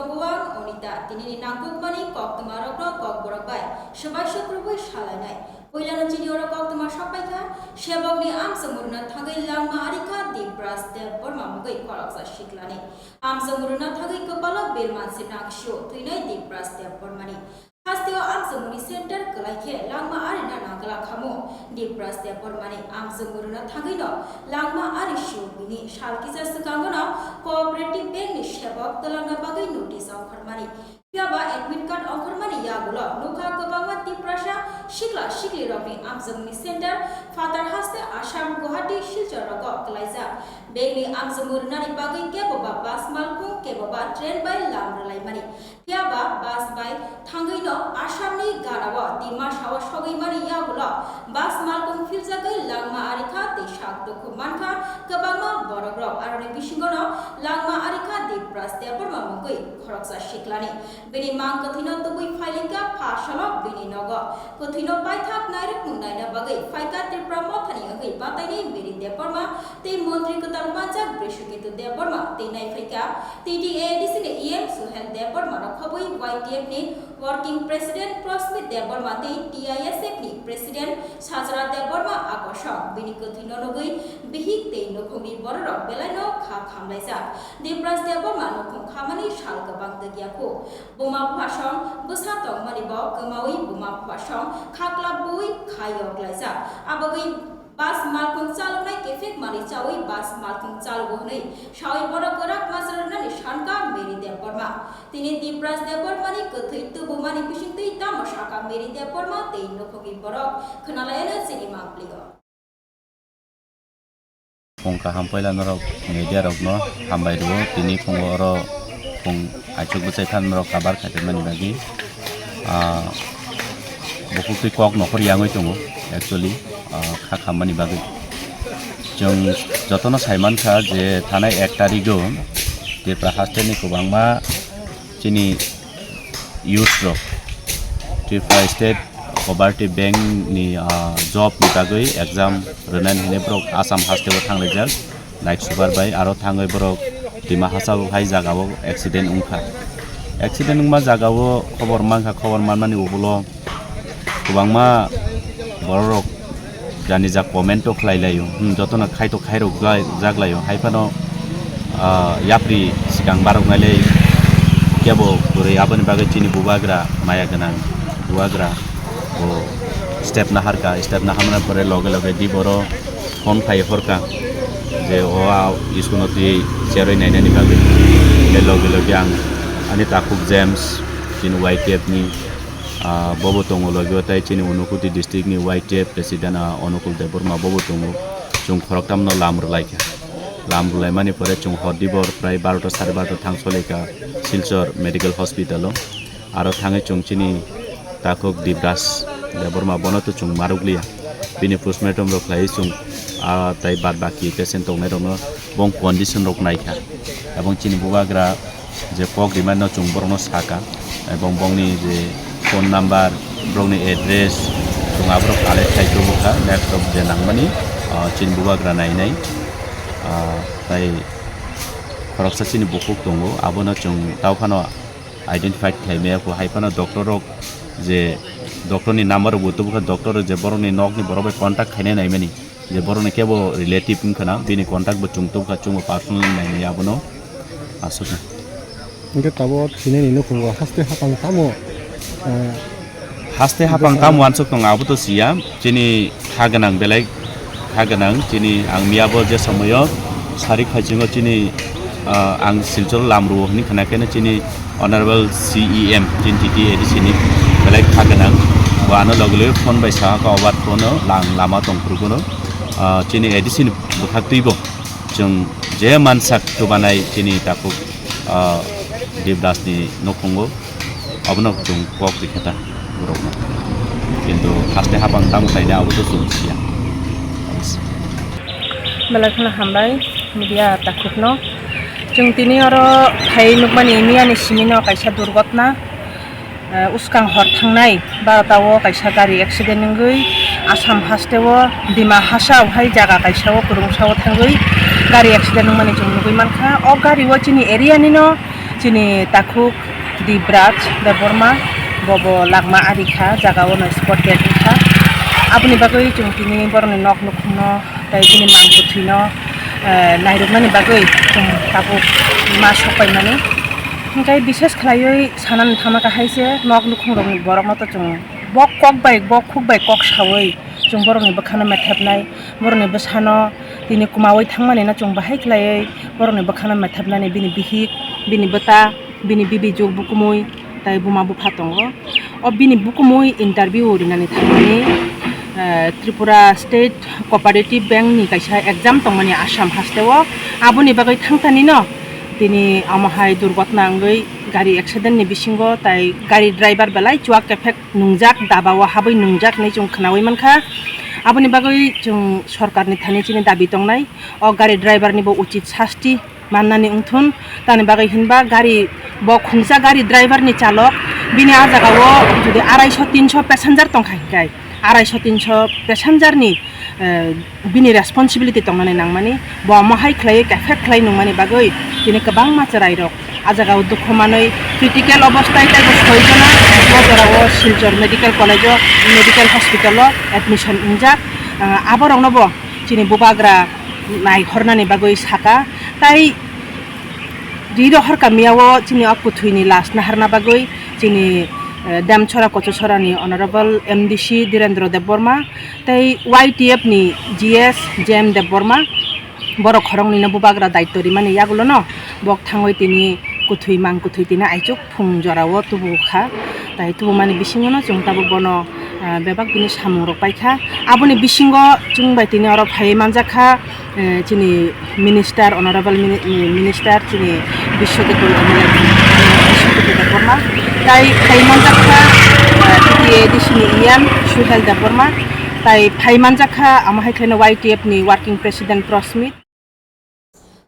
Tongwang Onita Tinini Nangkukmani Kok Tumarokno Kok Borokbai Shabai Shakrubui Shalanai Puilano Chiniora Kok Tumar Shapaika Shabogni Amsamurna Thagai Langma Arika Dibras De Burma Mugai Koroksa Shiklani Amsamurna Thagai Kapala Birman Sinak Show Tuinai Dibras De Burmani Hastio Amsamuni Center Kalake Langma Arina Nagala Kamo Dibras De Burmani Amsamurna Thagino Langma Arishu Bini Shalkisa Sukangona Cooperative Bank ni Shabok Talanga Bagai Notice of Harmani Piaba Admit Card of Harmani Yagulo Nuka Kabama Tiprasha Shikla Shikli Robi Amsamuni Center Father Haste Asham Guhati Shilcharago Kalaiza Bailey Amsamurna Bagai Keboba Bas Malku Keboba Train by Lamralai Mani Piaba Bas by Tangino Ashamni Garawa Dimash Hawa Shogi Mani Yagulo Bas Malkum Filzagai Langma Arika Tishak Dokumanka Kabama Borogrov Arani Bishingono Langma Arika Dibras Deborma Mugui Koroksa Shiklani Bini Mang Kathino Tubui Filinga Pashala Bini Nogo Kathino Paithak Nairuk Munaina Bagai Faika Tipramothani Agai Batani Bini Deborma Te Montri Kutalmanjak Brishukitu Deborma Te Naifika TDA Disini EM Suhel Deborma Rakhabui YTF ni Working President Prosmit Deborma Te TISF ni President Sajara Deborma Akoshok Bini Kathino Nogui Bihik Te Nokumi Borok Belano Kha Khamlaisa Dibras Deborma Nokum Khamani Shalka Bang Degiako Buma Phashong Busatong Manibo Kamawi Buma Phashong Khaklabui Khayok Laisa Abagui Bas Malkung Chalunai Kefek Mari Chawi Bas Malkung Chalunai Shawi Borakorak Masarana Nishanka Meri Deborma Tini Dibras Deborma ni Kethui Tubumani Pishinti Tamashaka Meri Deborma Te Nokogi Borok Kanalayana Cinema Pligo Pongka hampoilan rok media rok no hambai do tini pongo ro pong achuk busai than rok kabar khate mani bagi bokuk ti kok no khor yangoi tongo actually kha khamani bagi jong jotono saiman kha je thanai 1 tarik go te prahasте ni kubangma chini youth rok Tripura State Cooperative Bank ni job ni bagui exam renan hine brok Assam haste bo thanglai jak like super bai aro thangai brok dima hasao hai jagao accident ungkha accident ungma jagao khobor manmani ubulo kubangma borok jani jak comment to khlailayo jotona khaito khairo jaglayo haifano yapri sikang barok ngalei kebo pure abani bagai chini bubagra maya ganang buagra step na harka step na hamna pore loge di boro phone khai horka je oa iskuno ti cheroi nai nai bagai le loge ang ani takuk james tin YTF ni bobo tongo loge tai chini unukuti district ni YTF president onukul deborma bobo tongo chung khoroktam no lamrulai mani pore chung hodibor prai 12 12:30 thangsoleka silchor medical hospital aro thangai chung chini takuk dibras deborma bonoto chung maruglia bini postmortem rok lai chung tai bad baki patient tong nai rono bong condition rok naikha ebong chini bubagra je pok diman no chung borno saka ebong bongni je phone number brongni address chung abrok ale thai dubuka laptop je nangmani chini bubagra nai tai khoroksa chini bukuk tongo abono chung tawphano identified khaime ko haifano doctor rok je doctor ni number butubuka doctor je boroni nok ni borobe contact khaine nai mani je boroni kebo relative khana bini contact bo chungtubuka chung personal nai abono asuna ingke tabo thine ni no khungo haste hapang kam wansuk tong abuto sia chini haganang chini ang miabo je samoyo sari khajingo chini ang silchor lamru ni khana kene chini honorable CEM chin TTA sini belai haganang wano logle phone bai sa ka obat phono lang lama tong purgono chini edisin bukhattibo chung je mansak to banai chini takuk dibdas ni nokhongo abno chung pok dikhata urokna kintu haste hapang tam khaina abuto sumsia Belakang hambai media takutno chung tini oro thai nukmani miani simino kaisa durgotna uskang hor thangnai baratawo kaisa gari accident ngui Assam hasteo dima hasao hai jaga kaisao kurungsao thangui gari accident nukmani chung nugui mankha o gari wo chini area ni no chini takhuk Dibraj Deborma bobo Lagma Arikha jagao no sport get kha aboni bagoi chung tini boroni nok nukhuno tai tini mangkuthino nairukmani bagoi chung takhuk ma sopaimani hingkai bishes khlaioi sanan thamaka haise nok nukhungrokni borok mato chung bok kok bai kok sawoi chung boroni bakhana mathapnai boroni basano tini kumawai thangmani na chung bahai khlaioi boroni bakhana mathapnani bini bihik bini bata bini bibi jog bukumui tai buma bu phatongo o bini bukumui interview rinani thangmani Tripura State Cooperative Bank ni kaisa exam tongmani Assam hasteo aboni bagai thangtani no tini amahai durgotna angoi gari accident ni bisingo tai gari driver belai chuak effect nungjak dabawa habai nungjak nei chung khnawi mankha aboni bagai chung sarkar ni thani chini dabi tongnai o gari driver ni bo uchit shasti mannani ungthun tani bagai hinba gari bo khungsa gari driver ni chalok bini a jagao jodi 250-300 passenger tongkhai 250-300 passenger ni bini responsibility tongnani nangmani bo mahai khlai effect khlai nungmani bagai tini kabang macharai rok a jagao dukhomanoi critical obosthai tai bo soijona mojorao Silchar medical college medical hospital admission injak aborong no bo chini bubagra nai hornani bagoi saka tai riro horka miyawo chini akuthuini last naharna bagoi chini Damchora Kochosora ni Honorable MDC Direndra Deborma tai YTF ni GS JM Deborma borok khorong ni na bubagra daitto rimani yagulo no bok thangoi tini kuthui mangkuthui tina aichuk phung jorao tubu kha tai tubu mani bisingo no chungtabu bono bebak bini samung rok paikha aboni bisingo chungbai tini oro phai manjakha chini minister honorable minister chini Bishwodipur Deborma tai phai manjakha TTA disini iam Suhel Deborma tai phai manjakha amahai khena YTF ni working president Prosmit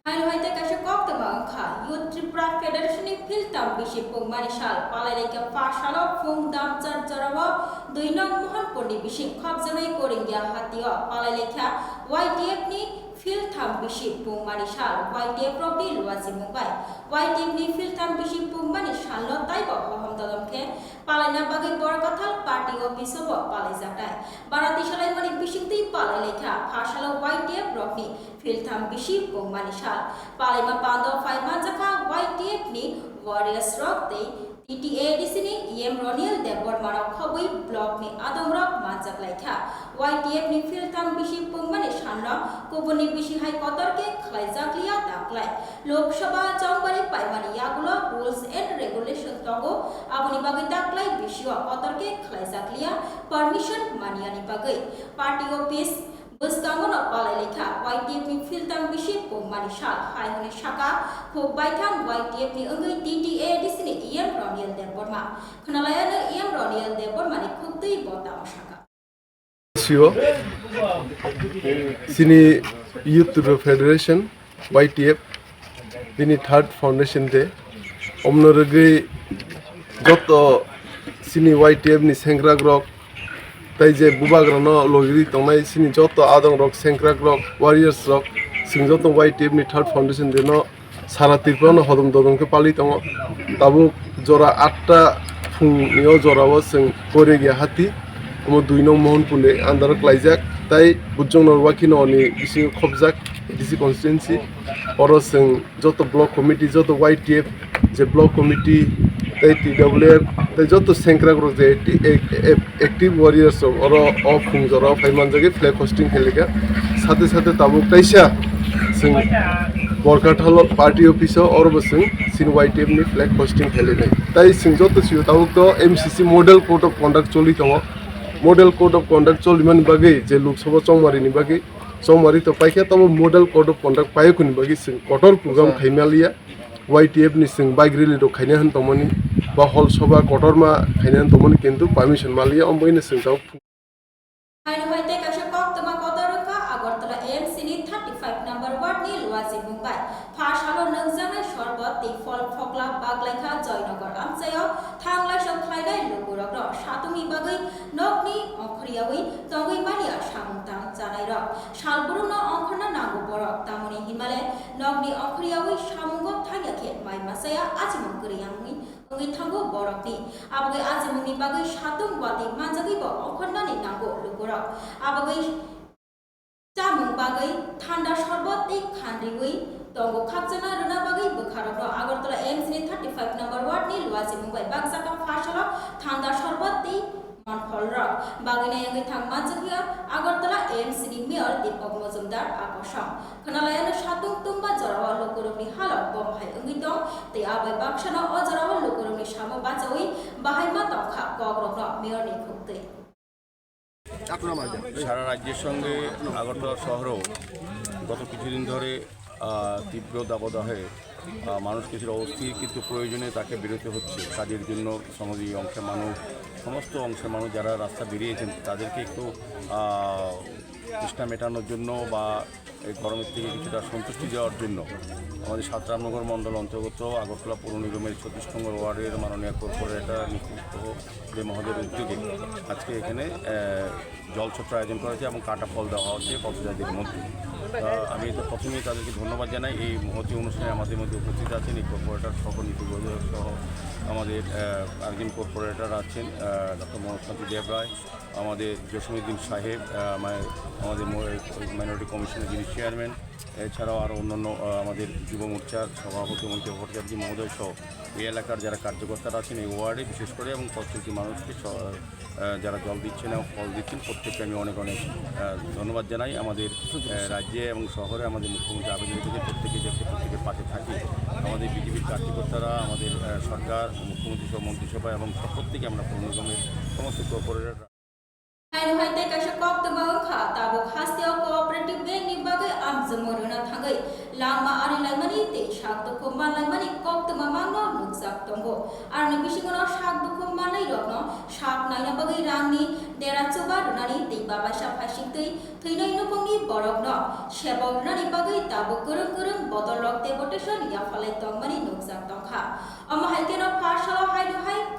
Hainohaite kaisa koktama kha Youth Tripura Federation ni filtam bishi pongmani sal palaileka pasalo phungdam charjarawa 2 nong mohanpurni bishi khapjanai koringya hatio palaileka YTF ni filtam bishi pongmani sal YTF robi luasi mumbai YTF ni filtam bishi pongmani sal no taibo hoham dodamke palaina bagai borkathal party office bo palaijatai barati salai mani bishingti palaileka pasalo YTF robi filtam bishi pongmani sal palaima pando phaimanjaka YTF ni warriors rock te TTA disini EM Roniel Deborma khoboi block ni adamrok manjak laikha YTF ni filtam bishi pongmani sanna kubuni bishi hai kotorke khlaijakliya taklai Lok Sabha chambari paimani yagulo rules and regulation togo aboni bagai taklai bishio kotorke khlaijakliya permission maniani bagai party office Buskangono palailekha YTF ni filtam bishi pongmani sal haihoni saka khobbaithang YTF ni angoi TTA disini EM Roniel Deborma khnalayana EM Roniel Deborma ni khubtei botamo saka Sini Youth Federation YTF Dini Third Foundation Day Omnoragi Joto Sini YTF ni Sengrag Rock Tai je bubagra no logiri tongnai sini joto adong rok Sengrag Rock Warriors Rock sing joto YTF ni Third Foundation Day no sara tirpra no hodom dodom ke pali tongo tabu jora 8ta phung nio jora wo sing koregia hati omo 2 nong mohanpune andar klaijak tai bujong nor wakino ni bisi khobjak DC constituency oro sing joto block committee joto YTF je block committee tai TWF tai joto Sengrag Rock je active warriors oro of phung jora phaimanjage flag hosting kheliga sate sate tabu kaisa sing Borkathal party office or basing sin YTF ni flag hosting kheli tai sing joto siyo tabu to MCC model code of conduct choli tongo model code of conduct choli man bagai je Lok Sabha chongmari ni bagai chongmari to paikha tabo model code of conduct payakuni bagai sing kotor program khaimalia YTF ni sing bike rally ro khaina han tomoni ba hol sabha kotor ma khaina han tomoni kintu permission malia omboine sing taw Hainohaite kaisa koktama kotorka Agartala AMC ni 35 number ward ni luasi mumbai phashalo nangjanai sorbat te fol phokla baglaikha joynagar amchayo thanglai sokhlainai lugurok ro satumi bagai nokni okhriyawi tongoi mania samungtang janai ro salburno okhna nago borok tamoni himale nokni okhriyawi samungo ke mai masaya ajmung kuriyangni ungi thango borokni abagai ajmungni bagai satung wati manjagi bo okhonna ni nango lukorok abagai chamung bagai thanda sorbot ti khanriwi tongo khakjana runa bagai bukharok agartala AMC ni 35 number ward ni luasi mumbai bagsaka phasala thanda sorbot ti Manpolrok bagina yang thang manjakia agartala AMC ni mayor Deepak Majumdar akosam khanalayan satung tumba jarawa lokorokni halak bomhai ungi dong te abai baksana o jarawa lokorokni samo bachawi bahaima tongkha kogrokno mayor ni khukte সারা রাজ্যের সঙ্গে আগরতলা শহরও গত কিছুদিন ধরে তীব্র দাবদাহে মানুষ কিছুটা অস্থির কিন্তু প্রয়োজনে তাকে বেরোতে হচ্ছে কাজের জন্য সমাজী অংশের মানুষ সমস্ত অংশের মানুষ যারা রাস্তা বেরিয়েছেন তাদেরকে একটু তৃষ্ণা মেটানোর জন্য বা এই গরমের থেকে কিছুটা সন্তুষ্টি দেওয়ার জন্য আমাদের ৭ রামনগর মণ্ডল অন্তর্গত আগরতলা পৌর নিগমের ৩৬ নম্বর ওয়ার্ডের মাননীয় কর্পোরেটর নিকুঞ্জ দে মহোদয়ের উদ্যোগে আজকে এখানে জলছত্র আয়োজন করা হয়েছে এবং কাটা ফল দেওয়া হচ্ছে পথযাত্রীদের মধ্যে। আমি তো প্রথমেই তাদেরকে ধন্যবাদ জানাই। এই মহতী অনুষ্ঠানে আমাদের মধ্যে উপস্থিত আছেন এই কর্পোরেটর সহ নিকুঞ্জ সহ আমাদের আরেকজন কর্পোরেটর আছেন ডক্টর মনোজকান্তি দেব রায়, আমাদের জসিমউদ্দিন সাহেব, আমাদের মাইনরিটি কমিশনের যিনি চেয়ারম্যান, এছাড়াও আরও অন্যান্য আমাদের যুব মোর্চার সভাপতি মঞ্চ ভট্টাচার্য মহোদয় সহ এই এলাকার যারা কার্যকর্তারা আছেন এই ওয়ার্ডে বিশেষ করে এবং প্রত্যেকটি মানুষকে যারা জল দিচ্ছেন এবং ফল দিচ্ছেন প্রত্যেককে আমি অনেক অনেক ধন্যবাদ জানাই। আমাদের রাজ্যে এবং শহরে আমাদের মুখ্যমন্ত্রী আবেদন থেকে প্রত্যেকে যাতে প্রত্যেকের পাশে থাকে। আমাদের বিজেপির কার্যকর্তারা, আমাদের সরকার, মুখ্যমন্ত্রী সহ মন্ত্রিসভা এবং প্রত্যেকে আমরা পৌর নিগমের সমস্ত corporator Hai hai te kaisa kok te bang kha tabo khasteo cooperative bank ni bagai am jamoruna thangai lama ari laimani te sak to khomban laimani kok te mamangno nuksak tongo ar ni bisingono sak to khomban nai rokno sak naina bagai rangni dera choba runani te baba sa phasik tei theinai nopongni borokno sebok runani bagai tabo kurung botol rok te votation ya phalai tongmani nuksak tongkha ama haikeno phasalo hai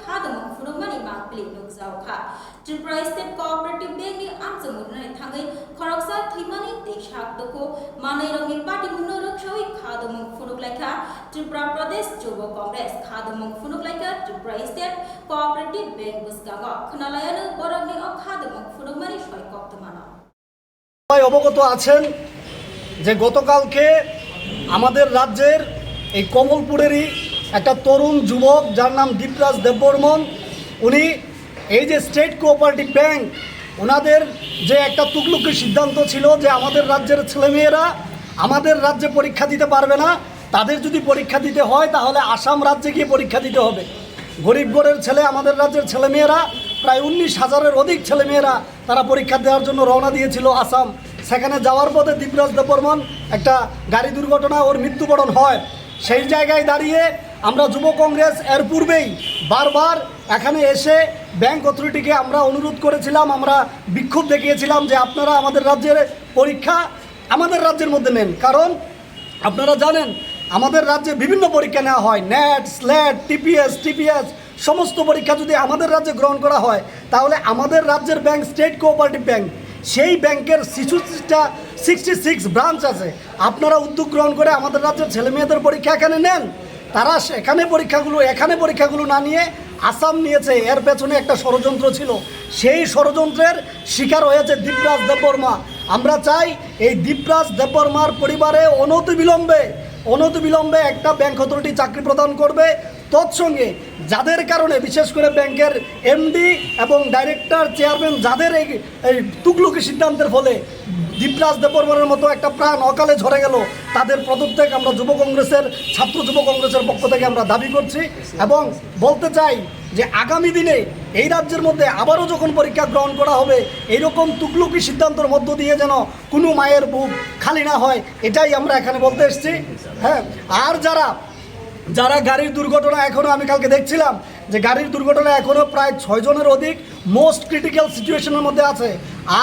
khadamung furumani mangpli nuksau kha Tripura State Cooperative Bank ni amjamurna thangai khoroksa thimani te sakdoko manai rongni party munno rokshoi khadamung phunuk laika Tripura Pradesh Jubo Congress khadamung phunuk laika Tripura State Cooperative Bank buskaga khnalayanu borogni o khadamung phunuk mani soi koptmana সবাই অবগত আছেন যে গতকালকে আমাদের রাজ্যের এই কমলপুরেরই একটা তরুণ যুবক যার নাম দীপরাজ দেববর্মন, উনি এই যে স্টেট কোঅপারেটিভ ব্যাংক ওনাদের যে একটা তুকলুকি সিদ্ধান্ত ছিল যে আমাদের রাজ্যের ছেলেমেয়েরা আমাদের রাজ্যে পরীক্ষা দিতে পারবে না, তাদের যদি পরীক্ষা দিতে হয় তাহলে আসাম রাজ্যে গিয়ে পরীক্ষা দিতে হবে। গরিব ঘরের ছেলে আমাদের রাজ্যের ছেলেমেয়েরা প্রায় 19,000-এর অধিক ছেলেমেয়েরা তারা পরীক্ষা দেওয়ার জন্য রওনা দিয়েছিল আসাম। সেখানে যাওয়ার পথে দীপরাজ দেববর্মন একটা গাড়ি দুর্ঘটনা ওর মৃত্যুবরণ হয়। সেই জায়গায় দাঁড়িয়ে আমরা যুব কংগ্রেস এর পূর্বেই বারবার এখানে এসে ব্যাংক অথরিটিকে আমরা অনুরোধ করেছিলাম, আমরা বিক্ষোভ দেখিয়েছিলাম যে আপনারা আমাদের রাজ্যের পরীক্ষা আমাদের রাজ্যের মধ্যে নেন। কারণ আপনারা জানেন আমাদের রাজ্যে বিভিন্ন পরীক্ষা নেওয়া হয়, নেট, স্ল্যাট, টিপিএস সমস্ত পরীক্ষা যদি আমাদের রাজ্যে গ্রহণ করা হয় তাহলে আমাদের রাজ্যের ব্যাংক স্টেট কোঅপারেটিভ ব্যাংক, সেই ব্যাংকের 66 ব্রাঞ্চ আছে। আপনারা উদ্যোগ গ্রহণ করে আমাদের রাজ্যের ছেলেমেয়েদের পরীক্ষা এখানে নেন। তারা এখানে পরীক্ষাগুলো না নিয়ে আসাম নিয়েছে। এর পেছনে একটা ষড়যন্ত্র ছিল, সেই ষড়যন্ত্রের শিকার হয়েছে দীপরাজ দেববর্মা। আমরা চাই এই দীপরাজ দেববর্মার পরিবারে অনতিবিলম্বে একটা ব্যাংক অথরিটি চাকরি প্রদান করবে। তৎসঙ্গে যাদের কারণে বিশেষ করে ব্যাংকের এমডি এবং ডাইরেক্টর, চেয়ারম্যান যাদের এই তুগলুকি সিদ্ধান্তের ফলে দীপরাজ দেববর্মার মতো একটা প্রাণ অকালে ঝরে গেল, তাদের পদত্যাগ আমরা ছাত্র যুব কংগ্রেসের পক্ষ থেকে আমরা দাবি করছি। এবং বলতে চাই যে আগামী দিনে এই রাজ্যের মধ্যে আবারও যখন পরীক্ষা গ্রহণ করা হবে এইরকম তুগলুকি সিদ্ধান্তের মধ্য দিয়ে যেন কোনো মায়ের বুক খালি না হয়, এটাই আমরা এখানে বলতে এসেছি। হ্যাঁ, আর যারা গাড়ির দুর্ঘটনা, এখনও আমি কালকে দেখছিলাম যে গাড়ির দুর্ঘটনা এখনও প্রায় 6 জনের অধিক মোস্ট ক্রিটিক্যাল সিচুয়েশনের মধ্যে আছে,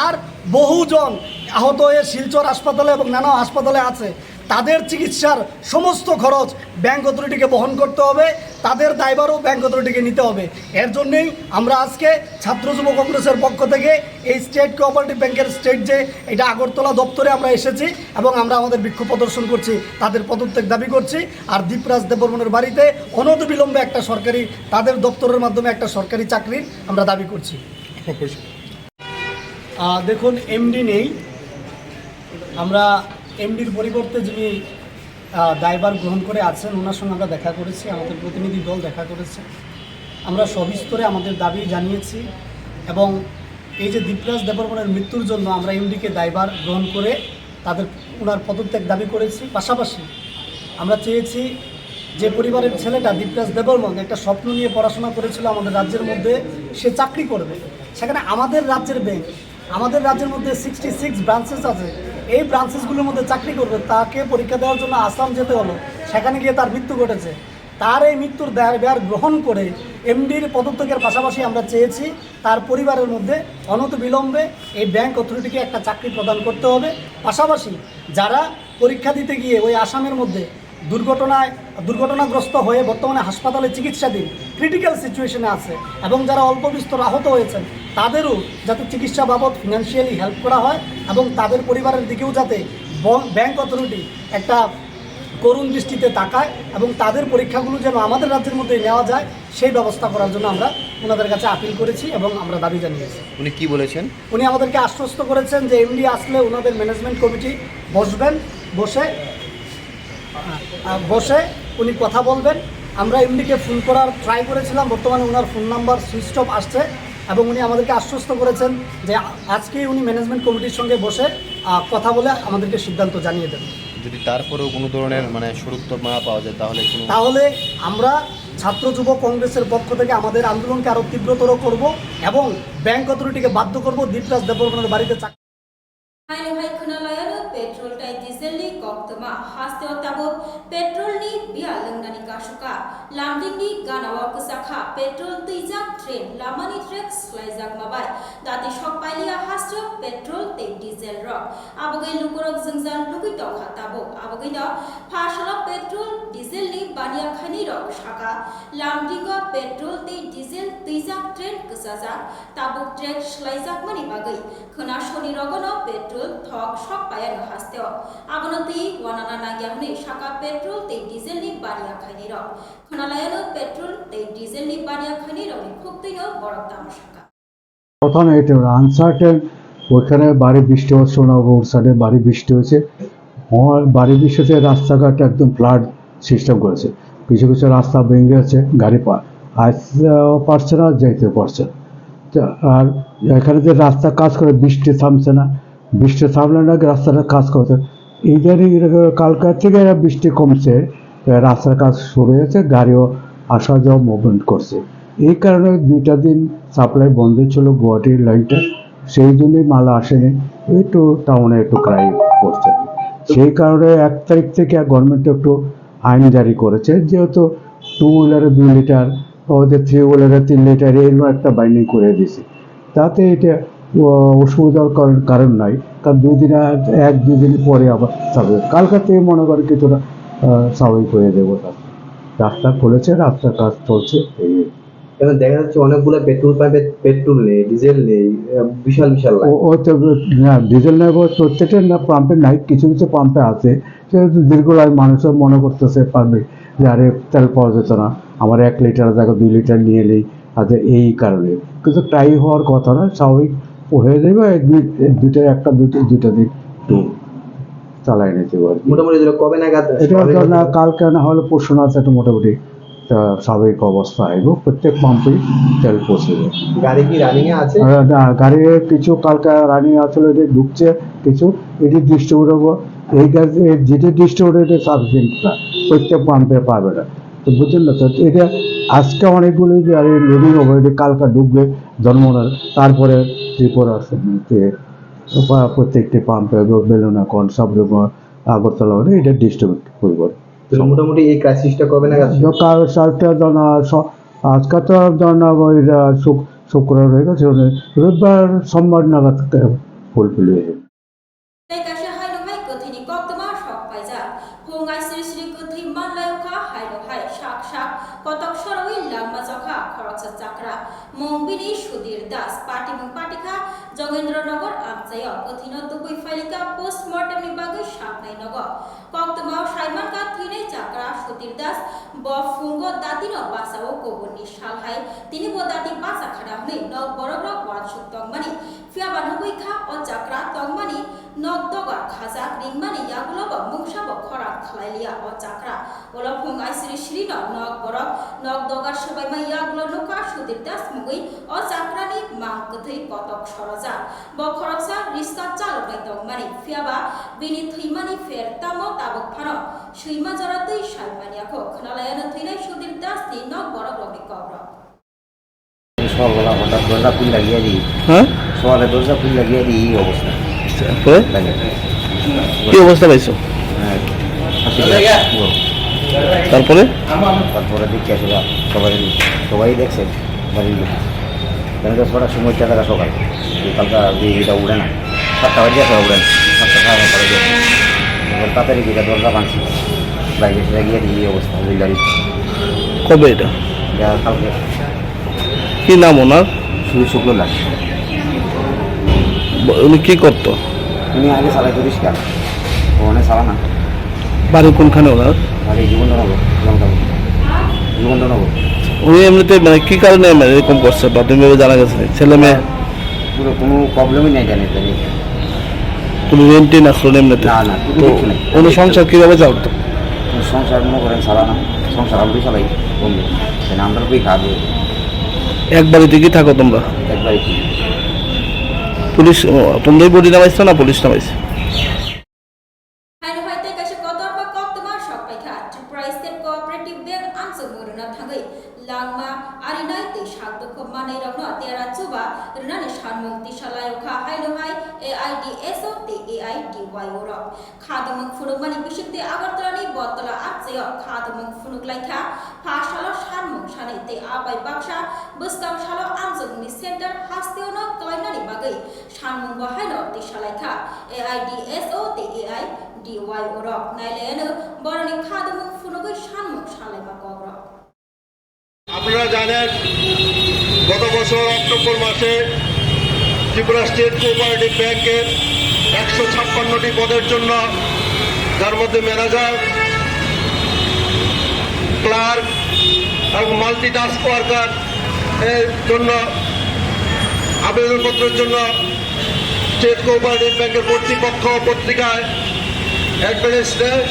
আর বহুজন আহত হয়ে শিলচর হাসপাতালে এবং নানা হাসপাতালে আছে। তাদের চিকিৎসার সমস্ত খরচ ব্যাংক অথরিটিকে বহন করতে হবে, তাদের দায়ভারও ব্যাংক অথরিটিকে নিতে হবে। এর জন্যেই আমরা আজকে ছাত্র যুব কংগ্রেসের পক্ষ থেকে এই স্টেট কোঅপারেটিভ ব্যাংকের স্টেট যে এটা আগরতলা দপ্তরে আমরা এসেছি এবং আমরা আমাদের বিক্ষোভ প্রদর্শন করছি, তাদের পদত্যাগ দাবি করছি। আর দীপরাজ দেববর্মনের বাড়িতে অনতিবিলম্বে একটা সরকারি, তাদের দপ্তরের মাধ্যমে একটা সরকারি চাকরির আমরা দাবি করছি। দেখুন, এমডি নেই, আমরা এমডির পরিবর্তে যিনি দায়ভার গ্রহণ করে আছেন ওনার সঙ্গে আমরা দেখা করেছি, আমাদের প্রতিনিধি দল দেখা করেছে। আমরা সবিস্তরে আমাদের দাবি জানিয়েছি এবং এই যে দীপরাজ দেববর্মনের মৃত্যুর জন্য আমরা এমডিকে দায়ভার গ্রহণ করে ওনার পদত্যাগ দাবি করেছি। পাশাপাশি আমরা চেয়েছি যে পরিবারের ছেলেটা দীপরাজ দেববর্মন একটা স্বপ্ন নিয়ে পড়াশোনা করেছিল আমাদের রাজ্যের মধ্যে, সে চাকরি করবে। সেখানে আমাদের রাজ্যের ব্যাংক, আমাদের রাজ্যের মধ্যে 66 ব্রাঞ্চেস আছে, এই ব্রাঞ্চেসগুলোর মধ্যে চাকরি করবে, তাকে পরীক্ষা দেওয়ার জন্য আসাম যেতে হলো, সেখানে গিয়ে তার মৃত্যু ঘটেছে। তার এই মৃত্যুর দায়ভার গ্রহণ করে এমডির পদত্যাগের পাশাপাশি আমরা চেয়েছি তার পরিবারের মধ্যে অনতিবিলম্বে এই ব্যাংক অথরিটিকে একটা চাকরি প্রদান করতে হবে। পাশাপাশি যারা পরীক্ষা দিতে গিয়ে ওই আসামের মধ্যে দুর্ঘটনাগ্রস্ত হয়ে বর্তমানে হাসপাতালে চিকিৎসাধীন ক্রিটিক্যাল সিচুয়েশনে আছে এবং যারা অল্প বিস্তর আহত হয়েছেন, তাদেরও যাতে চিকিৎসা বাবদ ফিনান্সিয়ালি হেল্প করা হয় এবং তাদের পরিবারের দিকেও যাতে ব্যাংক অথরিটি একটা করুণ দৃষ্টিতে তাকায় এবং তাদের পরীক্ষাগুলো যেন আমাদের রাজ্যের মধ্যে নেওয়া যায় সেই ব্যবস্থা করার জন্য আমরা ওনাদের কাছে আপিল করেছি এবং আমরা দাবি জানিয়েছি। উনি কি বলেছেন? উনি আমাদেরকে আশ্বস্ত করেছেন যে এমডি আসলে ওনাদের ম্যানেজমেন্ট কমিটি বসবেন, বসে উনি কথা বলবেন। আমরা এমডিকে ফোন করার ট্রাই করেছিলাম, বর্তমানে ওনার ফোন নাম্বার সুইচ অফ আসছে এবং উনি আমাদেরকে আশ্বস্ত করেছেন যে আজকেই উনি ম্যানেজমেন্ট কমিটির সঙ্গে বসে কথা বলে আমাদেরকে সিদ্ধান্ত জানিয়ে দেবেন। যদি তারপরেও কোনো ধরনের সদুত্তর না পাওয়া যায় তাহলে আমরা ছাত্র যুব কংগ্রেসের পক্ষ থেকে আমাদের আন্দোলনকে আরও তীব্রতর করব এবং ব্যাংক অথরিটিকে বাধ্য করব দীপরাজ দেববর্মনের বাড়িতে पेट्रोल टाइ डिजेलनि कक्तमा हास्तेव ताबो पेट्रोलनि बिया लोंनानि कासुका लामदिंनि गानावा कसाखा पेट्रोल तैजाक ट्रेन लामानि ट्रेक स्लाइजाक माबाय दाति सकपाइलिया हास्तेव पेट्रोल ते डिजेल रक आबगै लुकरक जोंजान लुगै दखा ताबो आबगैनो फासला पेट्रोल डिजेलनि बानिया खानि रक साका लामदिंगा पेट्रोल ते डिजेल तैजाक ट्रेन कसाजाक ताबो ट्रेक स्लाइजाक मानि बागै खोनासनि रगनो पेट्रोल थक सकपायानो हास्तेव आगनति वानाना नागियाहनि साका पेट्रोल ते डिजेलनि बानिया खानि रक खोनालायानो पेट्रोल ते डिजेलनि बानिया खानि रकनि खुबतैनो बरफ तामसाका প্রথমে এটা আনসার্টেন, ওইখানে বাড়ি বৃষ্টি হচ্ছে না, রোড সাইডে বাড়ি বৃষ্টি হয়েছে, বাড়ি বৃষ্টিতে রাস্তাঘাট একদম ফ্লাড সিস্টেম করেছে, কিছু কিছু রাস্তা ভেঙে গেছে, গাড়ি আসতেও পারছে না, যেতেও পারছে না। আর এখানে যে রাস্তা কাজ করে বৃষ্টি থামছে না, বৃষ্টি থামলে না রাস্তাটা কাজ করতে, ইদানিং কালকার থেকে বৃষ্টি কমছে, রাস্তার কাজ শুরু হয়েছে, গাড়িও আসা যাওয়া মুভমেন্ট করছে। এই কারণে 2টা দিন সাপ্লাই বন্ধ ছিল গুয়াহাটির লাইনটা, সেই জন্যই মাল আসেনি, একটু টাউনে একটু ক্রাই করছে। সেই কারণে 1 তারিখ থেকে গভর্নমেন্ট একটু আইন জারি করেছে, যেহেতু 2 হুইলারে 2 লিটার, ওদের 3 হুইলারে 3 লিটার এইগুলো একটা বাইন্ডিং করে দিয়েছে, তাতে এটা অসুবিধার কারণ নাই। কারণ 2 দিন 1-2 দিন পরে আবার স্বাভাবিক, কালকার থেকে মনে করে কিছুটা স্বাভাবিক হয়ে দেবো। রাস্তা খুলেছে, রাস্তার কাজ চলছে। এখন দেখা যাচ্ছে অনেকগুলো পেট্রোল পাম্পে পেট্রোল নেই, ডিজেল নেই, বিশাল বিশাল ও তো না, ডিজেল নেই, প্রত্যেকটা না পাম্পে নাই, কিছু কিছু পাম্পে আছে, সেহেতু দীর্ঘলায় মানুষও মনে করতেছে পারবে যে আরে তেল পাওয়া যেত না, আমার 1 লিটার জায়গা 2 লিটার নিয়ে এলেই আছে, এই কারণে। কিন্তু ট্রাই হওয়ার কথা না, স্বাভাবিক হয়ে যাবে, 2টা দিন একটু চালাই নিতে পারবে। মোটামুটি কবে নাগাদ এটা না কালকে না হলে পরশু না একটা মোটামুটি স্বাভাবিক অবস্থা আইব, প্রত্যেক পাম্পেই তেল পৌঁছে যাবে। গাড়ি কি রানিং এ আছে? গাড়ি কিছু কালকে রানিং আসলে ঢুকছে, কিছু এটি ডিস্ট্রিবিউটার, এই গাড়ি যেটি ডিস্ট্রিবিউটার সাফিসিয়েন্ট না, প্রত্যেক পাম্পে পাবে না। তো বুঝলেন না, তো এটা আজকে অনেকগুলো গাড়ি লোডিং হবে, এটি কালকা ঢুকবে ধর্মনার, তারপরে ত্রিপুরা প্রত্যেকটি পাম্পে বেলুনাকন সবরকম আগরতলা হলে এটা ডিস্ট্রিবিউট করবো। মোটামুটি এই ক্রাইসিসটা কবে নাগাদ? আজকে তো শুক্রবার হয়ে গেছে, রবিবার সোমবার নাগাদ ফুলফিল হয়ে যাবে। langma jokha khoroksa chakra mongbini sudir das party mung patika jogendranagar amchayo kothino dubui failika postmortem ni bagai sapnai nogo koktmao saiman ka thine chakra sudir das bo fungo datino basao kobuni salhai tini bo dati basa khada hne nok borogrok wansuk tongmani fiaba nubui kha o chakra tongmani nok doga khaja ringmani yaguloba mungsabo khorak khlailia o chakra ola phung aisri shrino nok borok nok dogar sabai mai yagulo nuka sudir das mugui o chakrani mang kuthai kotok soroja bo khoroksa riska chaloknai tongmani fiaba bini thuimani fer tamo tabok phano suima jaratui salmaniako khnalayano thuinai sudir das ni nok borok rokni kobro সকালবেলা হঠাৎ দরজা খুলে লাগিয়ে দিই হ্যাঁ সকালে দরজা খুলে লাগিয়ে দিই এই অবস্থা তারপরে কি অবস্থা পাইছো তারপরে তারপরে দেখছি আসলে সবাই দেখছে বাড়ির লোক কেন তো ছটার সময় টাকা সকাল কালকা এটা উড়ে না 7টা বাজে সবাই উড়ে না 7টা সাড়ে 8টা বাজে তাড়াতাড়ি দিকে দরজা ভাঙছি বাইরে লাগিয়ে দিই এই অবস্থা বিল্ডারি কবে এটা কালকে কি নাম ওনার শুক্ল লাগে উনি কি করতো উনি আগে চালাই তো রিস্কা ওখানে চালা না বাড়ি কোনখানে ওনার বাড়ি জীবননগর উনি এমনিতে মানে কি কারণে এরকম করছে প্রাথমিকভাবে জানা গেছে ছেলে মেয়ে পুরো কোনো প্রবলেমই নেই জানি কোনো রেন্টে না শুনে এমনিতে না না তো উনি সংসার কীভাবে চালতো সংসার মনে করেন চালা না সংসার আমরাই চালাই বন্ধু সেটা আমরা কই খাবো এক বাড়িতে কি থাকো তোমরা একবারই কি পুলিশ তোমরাই বডি নামাইছো না police নামাইছে haino haite kaise kotorba koktma sokpaikha Tripura State Cooperative Bank amsumuruna thangai langma arinai te shakdukho manai rokno tera chuba runani shanmung tisalayokha haino hai AIDSO te AIDY oro khadamung phurukmani bisukte agartalani bottola apchayo khadamung phunuklaikha phasalo shanmung sanai te abai baksa buskam salo amsumni center hasteuno klainani bagai shanmung bo haino tisalaikha AIDSO te AIDY oro naileno boroni khadamung phunugoi shanmung salaima kobro আপনারা জানেন গত বছর October মাসে Tripura state cooperative ব্যাংকের 156টি পদের জন্য যার মধ্যে ম্যানেজার ক্লার্ক এবং মাল্টিটাস্ক ওয়ার্কার এর জন্য আবেদনপত্রের জন্য স্টেট কোঅপারেটিভ ব্যাংকের কর্তৃপক্ষ পত্রিকায় অ্যাডভার্টাইজ দেয়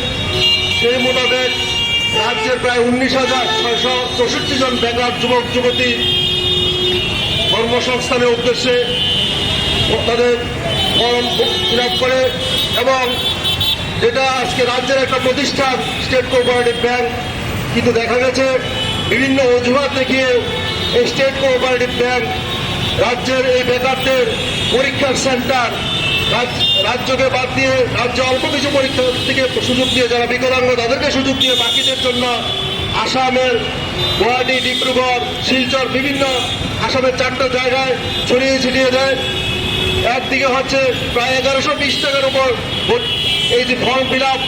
সেই মোতাবেক রাজ্যের প্রায় 19,664 জন বেকার যুবক যুবতী কর্মসংস্থানের উদ্দেশ্যে তাদের ফর্ম ফিল আপ করে এবং যেটা আজকে রাজ্যের একটা প্রতিষ্ঠান স্টেট কোঅপারেটিভ ব্যাংক কিন্তু দেখা গেছে বিভিন্ন অজুহাত দেখিয়ে এই স্টেট কোঅপারেটিভ ব্যাংক রাজ্যের এই বেকারদের পরীক্ষার সেন্টার রাজ্যকে বাদ দিয়ে রাজ্য অল্প কিছু পরীক্ষা থেকে সুযোগ দিয়ে যারা বিকলাঙ্গ তাদেরকে সুযোগ দিয়ে বাকিদের জন্য আসামের গুয়াহাটি ডিব্রুগড় শিলচর বিভিন্ন আসামের 4টা জায়গায় ছড়িয়ে ছিটিয়ে দেয় একদিকে হচ্ছে প্রায় 1120 টাকার উপর এই যে ফর্ম ফিল আপ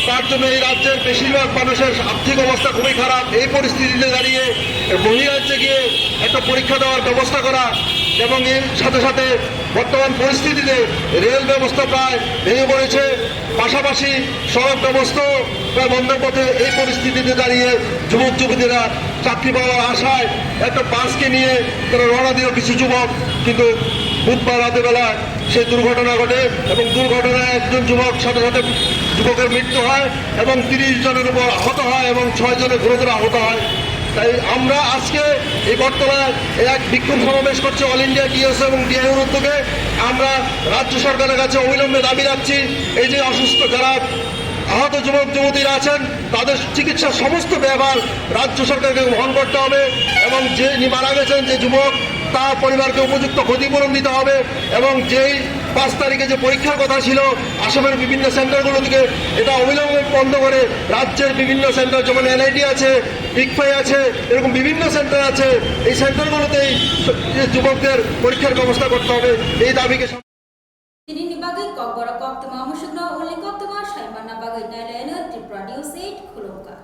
তার জন্য এই রাজ্যের বেশিরভাগ মানুষের আর্থিক অবস্থা খুবই খারাপ এই পরিস্থিতিতে দাঁড়িয়ে বহিরাজ্যে গিয়ে একটা পরীক্ষা দেওয়ার ব্যবস্থা করা এবং এর সাথে সাথে বর্তমান পরিস্থিতিতে রেল ব্যবস্থা প্রায় ভেঙে পড়েছে পাশাপাশি সড়ক ব্যবস্থাও প্রায় বন্ধের পথে এই পরিস্থিতিতে দাঁড়িয়ে যুবক যুবতীরা চাকরি পাওয়ার আশায় একটা বাসকে নিয়ে তারা রওনা দিল কিছু যুবক কিন্তু বুধবার রাতের বেলা সেই দুর্ঘটনা ঘটে এবং দুর্ঘটনায় একজন যুবক সাথে সাথে যুবকের মৃত্যু হয় এবং 30 জনের উপর আহত হয় এবং 6 জনের গুরুতর আহত হয় তাই আমরা আজকে এই বটতলায় এক বিক্ষোভ সমাবেশ করছি অল ইন্ডিয়া টিএস এবং ডিআইওর উদ্যোগে আমরা রাজ্য সরকারের কাছে অবিলম্বে দাবি রাখছি এই যে অসুস্থ যারা আহত যুবক যুবতীরা আছেন তাদের চিকিৎসার সমস্ত ব্যয়ভার রাজ্য সরকারকে বহন করতে হবে এবং যে মারা গেছেন যে যুবক তার পরিবারকে উপযুক্ত ক্ষতিপূরণ দিতে হবে এবং যেই 5 তারিখে যে পরীক্ষার কথা ছিল আসামের বিভিন্ন সেন্টারগুলো থেকে এটা অবিলম্বে বন্ধ করে রাজ্যের বিভিন্ন সেন্টার যেমন এনআইটি আছে ইকফাই আছে এরকম বিভিন্ন সেন্টার আছে এই সেন্টারগুলোতেই যুবকদের পরীক্ষার ব্যবস্থা করতে হবে এই দাবিকে তিনি নিবাগৈ ককবরা কক্তমা মুসুকনা উল্লেখ কক্তমা সাইমানা বাগৈ নাইলায়নো ত্রিপুরা নিউজ 8 খুলুমকা